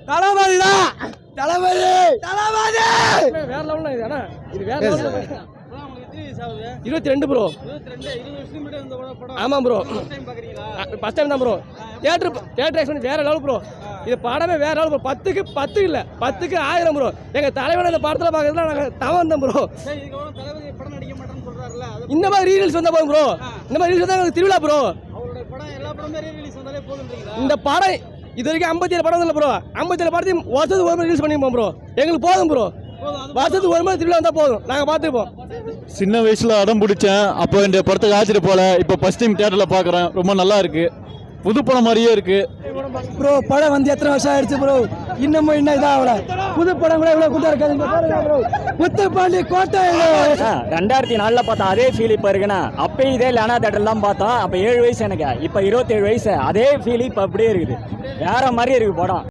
தளபதி தான் தளபதி வேற லெவல்ல இது அண்ணா இது வேற லெவல்ல 22 ப்ரோ. ஆமாம் ப்ரோ, ஃபர்ஸ்ட் டைம் தான் ப்ரோ. தியேட்டர் எக்ஸ்பீரியன்ஸ் வேற லெவல் ப்ரோ. இது படமே வேற லெவல் ப்ரோ. 10க்கு 10 இல்ல 10க்கு 1000 ப்ரோ. எங்க தலைவன் இந்த படத்துல பாக்கிறதுல நாங்க தவம் தான் ப்ரோ. இந்த மாதிரி ரீல்ஸ் வந்தா போதும் ப்ரோ. இந்த மாதிரி ரீல்ஸ் வந்தா எங்களுக்கு திருவிழா ப்ரோ. இந்த படம் இது வரைக்கும் 57 படம் இல்லை ப்ரோ. 57 படத்தையும் வருஷத்துக்கு ஒரு மாதிரி ரிலீஸ் பண்ணிப்போம் ப்ரோ. எங்களுக்கு போதும் ப்ரோ. வருஷத்துக்கு ஒரு மாதிரி திருவிழா வந்தால் போதும், நாங்கள் பார்த்துப்போம். சின்ன வயசில் அடம் பிடிச்சேன், அப்போ இந்த படத்துக்கு ஆச்சிட்டு போல. இப்போ ஃபர்ஸ்ட் டைம் தியேட்டரில் பார்க்குறேன், ரொம்ப நல்லா இருக்கு. புது படம் மாதிரியே இருக்கு ப்ரோ. படம் வந்து எத்தனை வருஷம் ஆயிடுச்சு ப்ரோ, இன்னமும் இன்னும் இதாகல. புது படம் கூட இவ்வளோ கூட்டம் இருக்காது. முத்துப்பாண்டி கோட்டை 2004 பார்த்தா அதே ஃபீல் இப்போ இருக்குண்ணா. அப்போ இதே லானா தேட்டர் தான் பார்த்தோம். அப்போ 7 வயசு எனக்கு, இப்போ 27 வயசு. அதே ஃபீல் இப்போ அப்படியே இருக்குது, வேற மாதிரி இருக்கு படம்.